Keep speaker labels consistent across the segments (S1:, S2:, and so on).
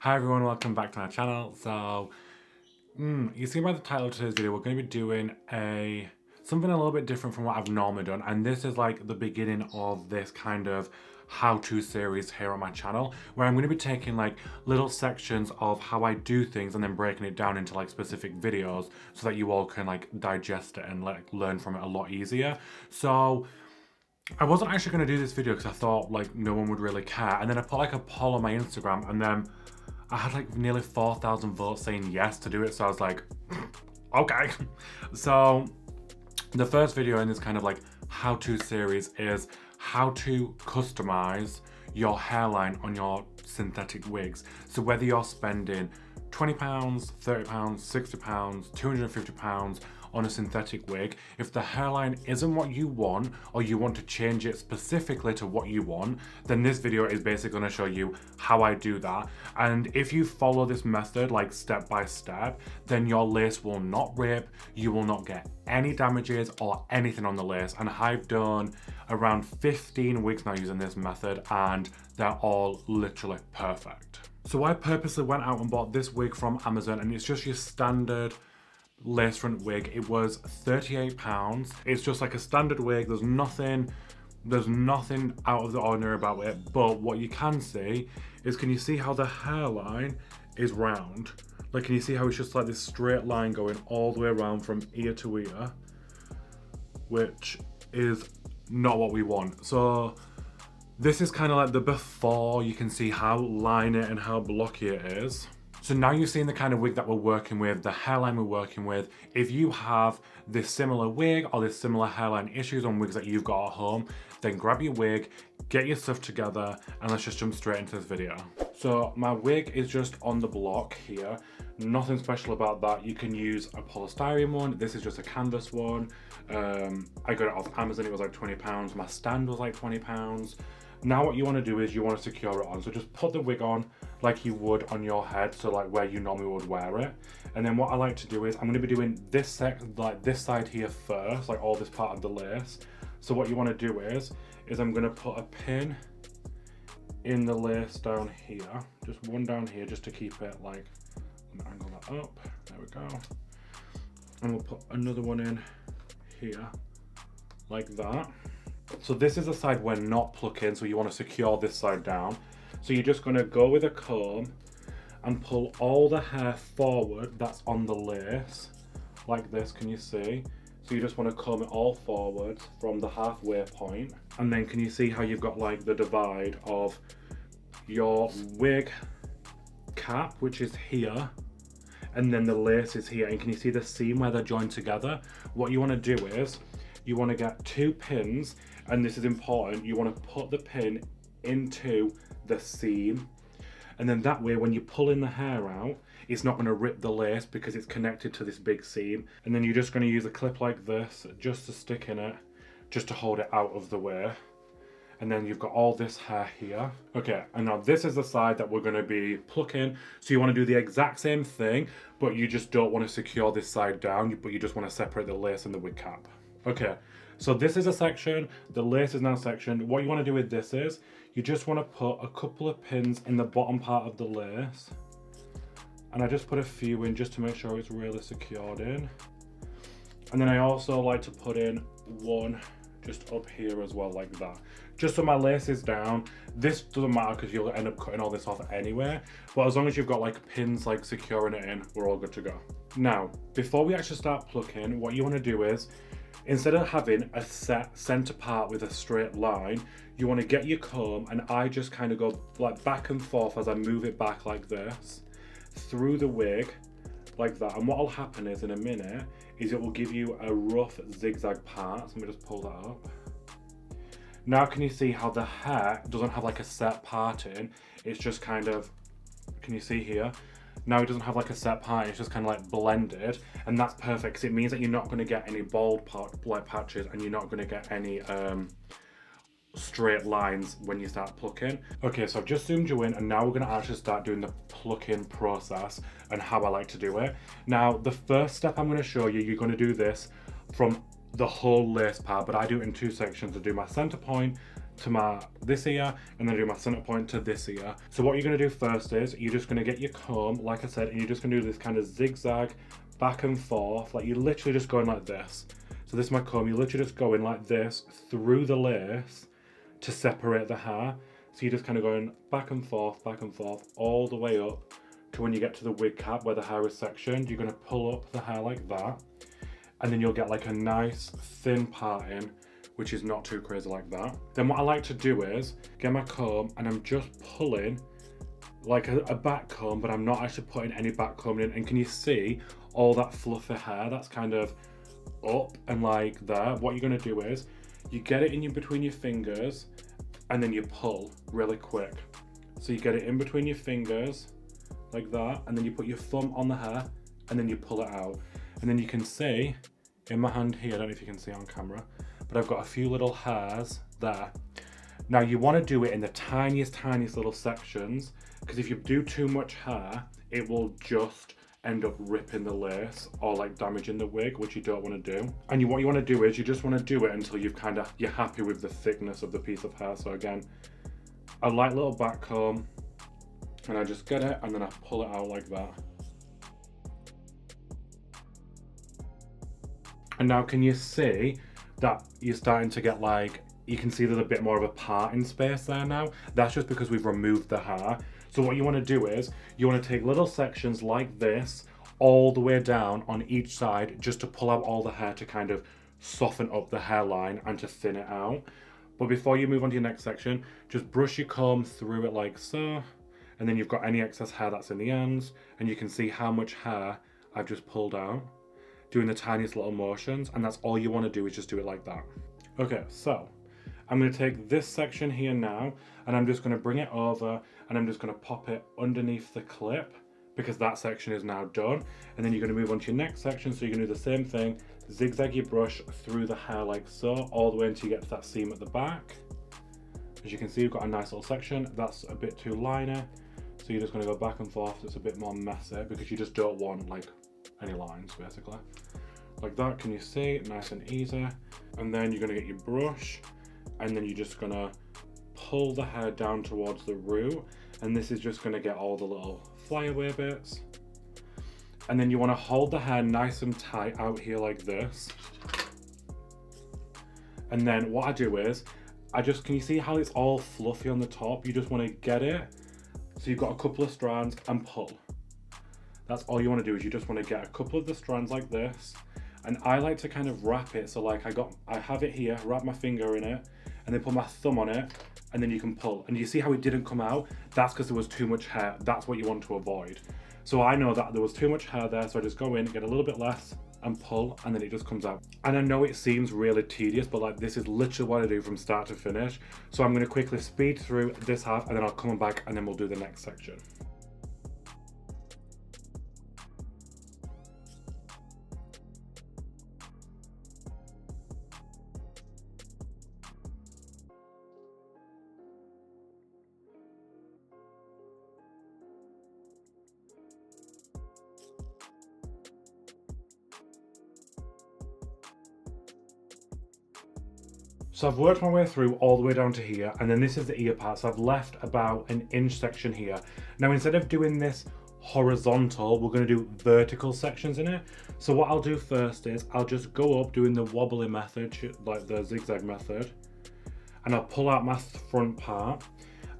S1: Hi everyone, welcome back to my channel. So, you see by the title of today's video, we're going to be doing something a little bit different from what I've normally done, and this is like the beginning of this kind of how-to series here on my channel, where I'm going to be taking like little sections of how I do things and then breaking it down into like specific videos so that you all can like digest it and like learn from it a lot easier. So I wasn't actually going to do this video because I thought like no one would really care, and then I put like a poll on my Instagram, and then I had like nearly 4,000 votes saying yes to do it, so I was like, okay. So the first video in this kind of like how-to series is how to customize your hairline on your synthetic wigs. So whether you're spending £20, £30, £60, £250 on a synthetic wig, if the hairline isn't what you want, or you want to change it specifically to what you want, then this video is basically going to show you how I do that. And if you follow this method like step by step, then your lace will not rip, you will not get any damages or anything on the lace. And I've done around 15 wigs now using this method, and they're all literally perfect. So I purposely went out and bought this wig from Amazon, and it's just your standard lace front wig. It was £38. It's just like a standard wig. There's nothing out of the ordinary about it. But what you can see is, can you see how the hairline is round? Like, can you see how it's just like this straight line going all the way around from ear to ear, which is not what we want. So this is kind of like the before. You can see how liney and how blocky it is. So now you've seen the kind of wig that we're working with, the hairline we're working with. If you have this similar wig or this similar hairline issues on wigs that you've got at home, then grab your wig, get your stuff together, and let's just jump straight into this video. So my wig is just on the block here. Nothing special about that. You can use a polystyrene one. This is just a canvas one. I got it off Amazon. It was like £20. My stand was like £20. Now what you want to do is you want to secure it on. So just put the wig on like you would on your head, so like where you normally would wear it. And then what I like to do is I'm going to be doing this side here first, like all this part of the lace. So what you want to do is I'm going to put a pin in the lace down here, just one down here, just to keep it like, angle that up. There we go. And we'll put another one in here like that. So this is the side we're not plucking, so you want to secure this side down. So you're just going to go with a comb and pull all the hair forward that's on the lace, like this, can you see? So you just want to comb it all forward from the halfway point. And then can you see how you've got like the divide of your wig cap, which is here, and then the lace is here. And can you see the seam where they're joined together? What you want to do is you want to get 2 pins, and this is important. You want to put the pin into the seam, and then that way when you pull in the hair out, it's not going to rip the lace because it's connected to this big seam. And then you're just going to use a clip like this just to stick in it, just to hold it out of the way. And then you've got all this hair here. Okay, and now this is the side that we're going to be plucking. So you want to do the exact same thing, but you just don't want to secure this side down, but you just want to separate the lace and the wig cap. Okay, so this is a section, the lace is now sectioned. What you want to do with this is, you just want to put a couple of pins in the bottom part of the lace. And I just put a few in just to make sure it's really secured in. And then I also like to put in one just up here as well, like that. Just so my lace is down. This doesn't matter because you'll end up cutting all this off anyway. But as long as you've got like pins like securing it in, we're all good to go. Now, before we actually start plucking, what you want to do is, instead of having a set center part with a straight line, you want to get your comb, and I just kind of go like back and forth as I move it back like this through the wig like that. And what will happen is in a minute is it will give you a rough zigzag part. So let me just pull that up. Now can you see how the hair doesn't have like a set part in? It's just kind of, can you see here? Now it doesn't have like a set part, it's just kind of like blended, and that's perfect because it means that you're not going to get any bald like patches, and you're not going to get any straight lines when you start plucking. Okay, so I've just zoomed you in, and now we're going to actually start doing the plucking process and how I like to do it. Now the first step I'm going to show you, you're going to do this from the whole lace part, but I do it in 2 sections. I do my center point to this ear, and then do my center point to this ear. So what you're gonna do first is you're just gonna get your comb, like I said, and you're just gonna do this kind of zigzag back and forth, like you're literally just going like this. So this is my comb, you're literally just going like this through the lace to separate the hair. So you're just kind of going back and forth, all the way up to when you get to the wig cap where the hair is sectioned. You're gonna pull up the hair like that, and then you'll get like a nice thin parting, which is not too crazy like that. Then what I like to do is get my comb and I'm just pulling like a back comb, but I'm not actually putting any back comb in. And can you see all that fluffy hair that's kind of up and like there? What you're gonna do is you get it in between your fingers and then you pull really quick. So you get it in between your fingers like that, and then you put your thumb on the hair and then you pull it out. And then you can see in my hand here, I don't know if you can see on camera, but I've got a few little hairs there. Now you want to do it in the tiniest little sections, because if you do too much hair, it will just end up ripping the lace or like damaging the wig, which you don't want to do. And what you want to do is you just want to do it until you're happy with the thickness of the piece of hair. So again, a light little back comb, and I just get it and then I pull it out like that. And now can you see that you're starting to get like, you can see there's a bit more of a parting space there now? That's just because we've removed the hair. So what you want to do is you want to take little sections like this all the way down on each side, just to pull out all the hair to kind of soften up the hairline and to thin it out. But before you move on to your next section, just brush your comb through it like so, and then you've got any excess hair that's in the ends, and you can see how much hair I've just pulled out, doing the tiniest little motions, and that's all you want to do is just do it like that. Okay, so I'm going to take this section here now, and I'm just going to bring it over, and I'm just going to pop it underneath the clip, because that section is now done. And then you're going to move on to your next section, so you're going to do the same thing, zigzag your brush through the hair like so, all the way until you get to that seam at the back. As you can see, you've got a nice little section. That's a bit too liner, so you're just going to go back and forth. It's a bit more messy, because you just don't want like any lines, basically. Like that, can you see? Nice and easy. And then you're going to get your brush, and then you're just going to pull the hair down towards the root, and this is just going to get all the little flyaway bits. And then you want to hold the hair nice and tight out here like this. And then what I do is, can you see how it's all fluffy on the top? You just want to get it, so you've got a couple of strands, and pull. That's all you want to do, is you just want to get a couple of the strands like this. And I like to kind of wrap it, so like I have it here, wrap my finger in it, and then put my thumb on it, and then you can pull. And you see how it didn't come out? That's because there was too much hair. That's what you want to avoid. So I know that there was too much hair there, so I just go in, get a little bit less, and pull, and then it just comes out. And I know it seems really tedious, but like this is literally what I do from start to finish. So I'm going to quickly speed through this half, and then I'll come back, and then we'll do the next section. So I've worked my way through all the way down to here, and then this is the ear part, so I've left about an inch section here. Now instead of doing this horizontal, we're going to do vertical sections in it. So what I'll do first is I'll just go up doing the wobbly method, like the zigzag method, and I'll pull out my front part,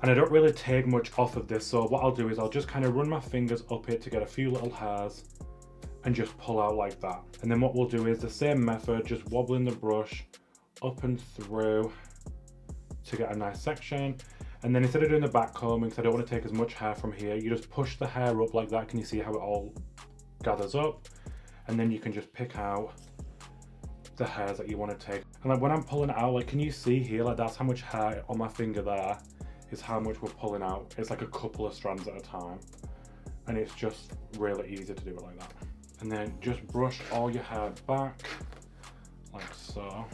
S1: and I don't really take much off of this. So what I'll do is I'll just kind of run my fingers up it to get a few little hairs and just pull out like that. And then what we'll do is the same method, just wobbling the brush up and through to get a nice section. And then instead of doing the back combing, because I don't want to take as much hair from here, you just push the hair up like that. Can you see how it all gathers up? And then you can just pick out the hairs that you want to take. And like when I'm pulling it out, like can you see here, like that's how much hair on my finger there is how much we're pulling out. It's like a couple of strands at a time, and it's just really easy to do it like that. And then just brush all your hair back like so.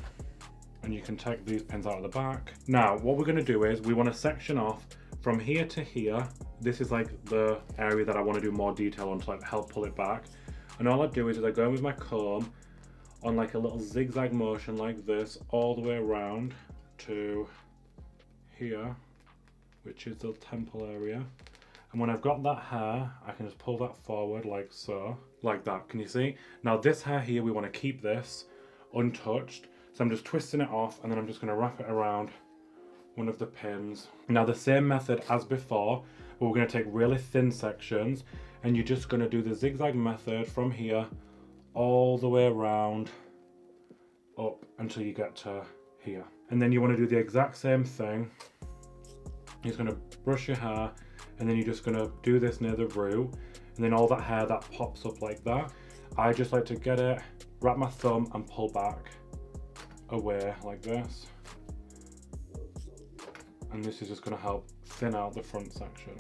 S1: And you can take these pins out of the back. Now, what we're going to do is we want to section off from here to here. This is like the area that I want to do more detail on to like help pull it back. And all I do is I go in with my comb on like a little zigzag motion like this all the way around to here, which is the temple area. And when I've got that hair, I can just pull that forward like so, like that. Can you see? Now this hair here, we want to keep this untouched. So I'm just twisting it off, and then I'm just going to wrap it around one of the pins. Now the same method as before, but we're going to take really thin sections, and you're just going to do the zigzag method from here all the way around up until you get to here. And then you want to do the exact same thing. You're just going to brush your hair, and then you're just going to do this near the root, and then all that hair that pops up like that, I just like to get it, wrap my thumb and pull back away like this. And this is just going to help thin out the front section.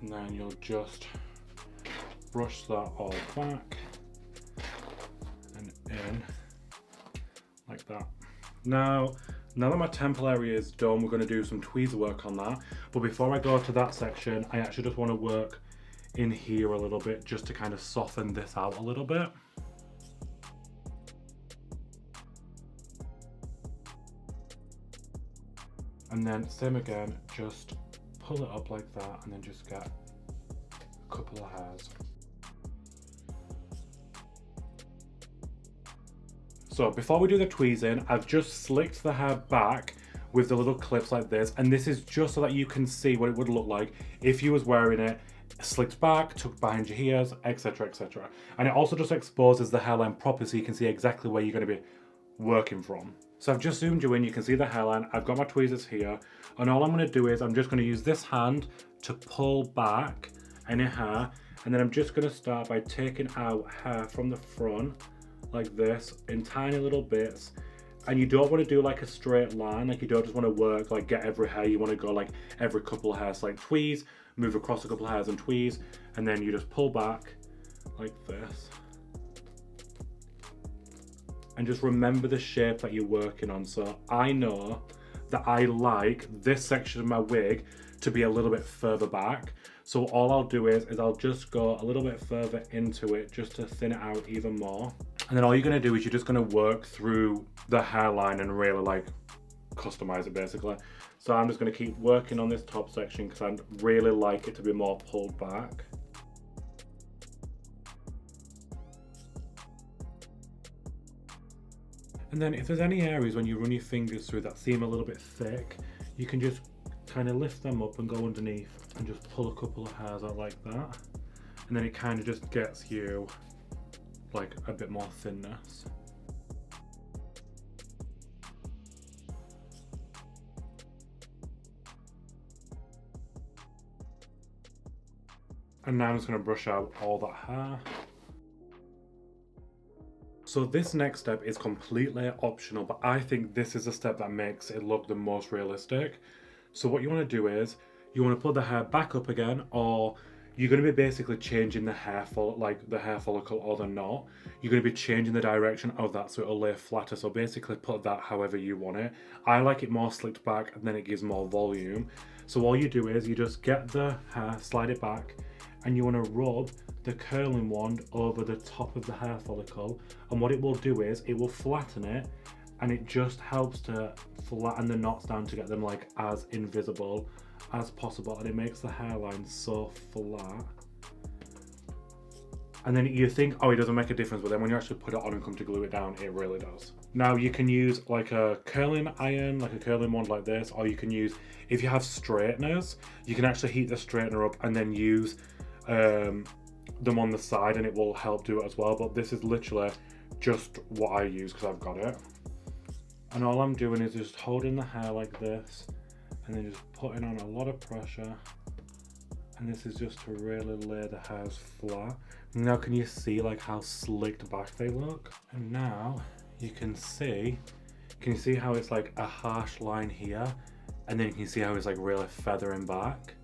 S1: And then you'll just brush that all back and in like that. Now that my temple area is done, we're going to do some tweezer work on that. But before I go to that section, I actually just want to work in here a little bit, just to kind of soften this out a little bit. And then same again, just pull it up like that, and then just get a couple of hairs. So before we do the tweezing, I've just slicked the hair back with the little clips like this, and this is just so that you can see what it would look like if you was wearing it slicked back, tucked behind your ears, etc, etc. And it also just exposes the hairline properly, so you can see exactly where you're going to be working from. So I've just zoomed you in, you can see the hairline, I've got my tweezers here, and all I'm going to do is I'm just going to use this hand to pull back any hair, and then I'm just going to start by taking out hair from the front like this in tiny little bits. And you don't want to do like a straight line, like you don't just want to work like get every hair, you want to go like every couple of hairs, like tweeze, move across a couple of hairs and tweeze, and then you just pull back like this. And just remember the shape that you're working on. So I know that I like this section of my wig to be a little bit further back. So all I'll do is I'll just go a little bit further into it just to thin it out even more. And then all you're gonna do is you're just gonna work through the hairline and really like customize it basically. So I'm just gonna keep working on this top section because I really like it to be more pulled back. And then if there's any areas when you run your fingers through that seem a little bit thick, you can just kind of lift them up and go underneath and just pull a couple of hairs out like that. And then it kind of just gets you like a bit more thinness. And now I'm just going to brush out all that hair. So this next step is completely optional, but I think this is the step that makes it look the most realistic. So what you want to do is you want to put the hair back up again, or you're going to be basically changing the hair follicle or the knot. You're going to be changing the direction of that so it'll lay flatter. So basically put that however you want it. I like it more slicked back and then it gives more volume. So all you do is you just get the hair, slide it back, and you want to rub the curling wand over the top of the hair follicle. And what it will do is it will flatten it, and it just helps to flatten the knots down to get them like as invisible as possible, and it makes the hairline so flat. And then you think, oh, it doesn't make a difference, but then when you actually put it on and come to glue it down, it really does. Now you can use like a curling iron, like a curling wand like this, or you can use, if you have straighteners, you can actually heat the straightener up and then use them on the side, and it will help do it as well. But this is literally just what I use because I've got it. And all I'm doing is just holding the hair like this, and then just putting on a lot of pressure. And this is just to really lay the hairs flat. Now can you see like how slicked back they look? And now you can you see how it's like a harsh line here, and then you can see how it's like really feathering back.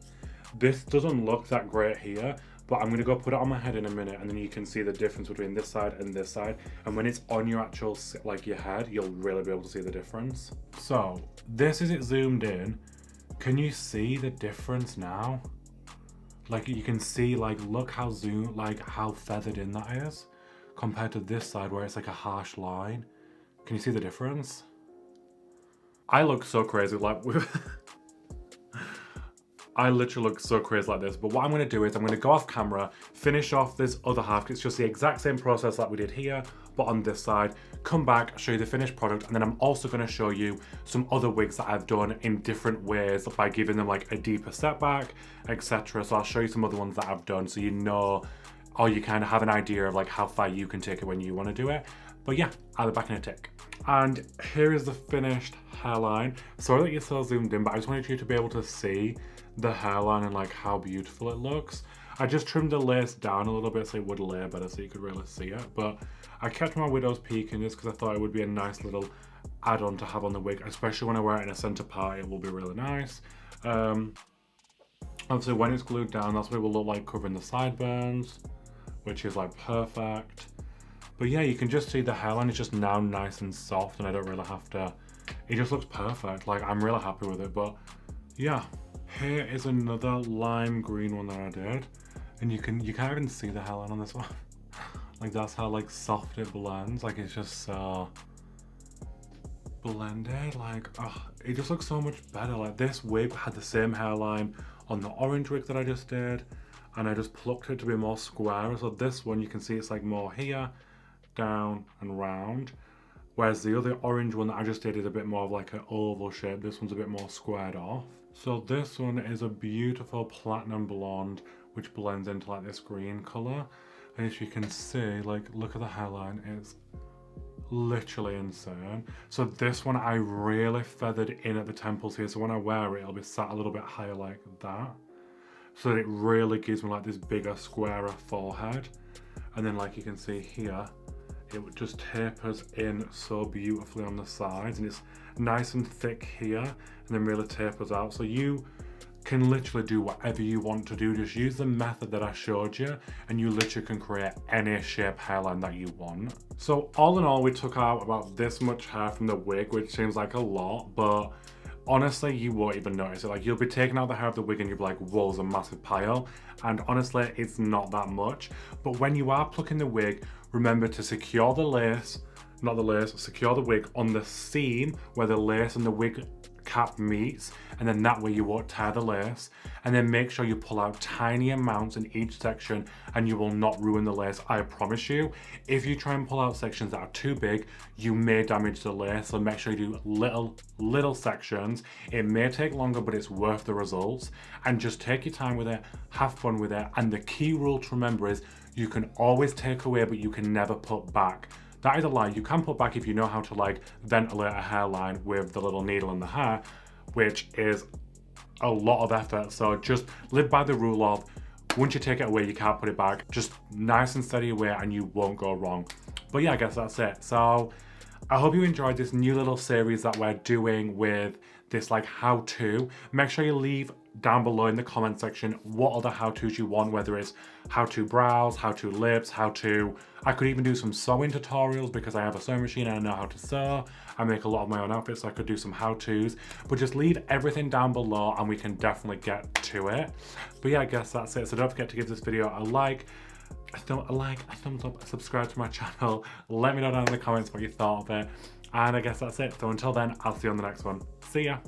S1: This doesn't look that great here, but I'm gonna go put it on my head in a minute, and then you can see the difference between this side and this side. And when it's on your actual, like your head, you'll really be able to see the difference. So this is it zoomed in. Can you see the difference now? Like you can see, like, look how how feathered in that is compared to this side where it's like a harsh line. Can you see the difference? I look so crazy, like I literally look so crazy like this, but what I'm gonna do is I'm gonna go off camera, finish off this other half. It's just the exact same process like we did here, but on this side, come back, show you the finished product, and then I'm also gonna show you some other wigs that I've done in different ways by giving them like a deeper setback, etc. So I'll show you some other ones that I've done so you know, or you kind of have an idea of like how far you can take it when you wanna do it. But yeah, I'll be back in a tick. And here is the finished hairline. Sorry that you're so zoomed in, but I just wanted you to be able to see the hairline and like how beautiful it looks. I just trimmed the lace down a little bit so it would lay better so you could really see it. But I kept my widow's peak in this because I thought it would be a nice little add-on to have on the wig, especially when I wear it in a center part. It will be really nice. Obviously when it's glued down, that's what it will look like covering the sideburns, which is like perfect. But yeah, you can just see the hairline is just now nice and soft, and I don't really have to, it just looks perfect. Like I'm really happy with it. But yeah, here is another lime green one that I did, and you can't even see the hairline on this one. Like that's how like soft it blends. Like it's just so blended. Like it just looks so much better. Like this wig had the same hairline on the orange wig that I just did, and I just plucked it to be more square. So this one you can see it's like more here, down and round, whereas the other orange one that I just did is a bit more of like an oval shape. This one's a bit more squared off. So this one is a beautiful platinum blonde which blends into like this green color, and as you can see, like look at the hairline, it's literally insane. So this one I really feathered in at the temples here, so when I wear it it'll be sat a little bit higher like that, so that it really gives me like this bigger, squarer forehead. And then like you can see here, it just tapers in so beautifully on the sides, and it's nice and thick here and then really tapers out. So you can literally do whatever you want to do. Just use the method that I showed you and you literally can create any shape hairline that you want. So all in all, we took out about this much hair from the wig, which seems like a lot, but honestly you won't even notice it. Like you'll be taking out the hair of the wig and you'll be like, whoa, there's a massive pile. And honestly, it's not that much. But when you are plucking the wig, remember to secure the lace, not the lace, secure the wig on the seam where the lace and the wig cap meets, and then that way you won't tear the lace. And then make sure you pull out tiny amounts in each section and you will not ruin the lace, I promise you. If you try and pull out sections that are too big, you may damage the lace, so make sure you do little sections. It may take longer, but it's worth the results. And just take your time with it, have fun with it. And the key rule to remember is you can always take away, but you can never put back. That is a lie. You can put back if you know how to like ventilate a hairline with the little needle in the hair, which is a lot of effort. So just live by the rule of once you take it away, you can't put it back. Just nice and steady away and you won't go wrong. But yeah, I guess that's it. So I hope you enjoyed this new little series that we're doing with this like how-to. Make sure you leave down below in the comment section what other how-tos you want, whether it's how to brows, how to lips, how to, I could even do some sewing tutorials because I have a sewing machine and I know how to sew. I make a lot of my own outfits, so I could do some how-tos, but just leave everything down below and we can definitely get to it. But yeah, I guess that's it. So don't forget to give this video a like, a thumbs up, subscribe to my channel. Let me know down in the comments what you thought of it. And I guess that's it. So until then, I'll see you on the next one. See ya.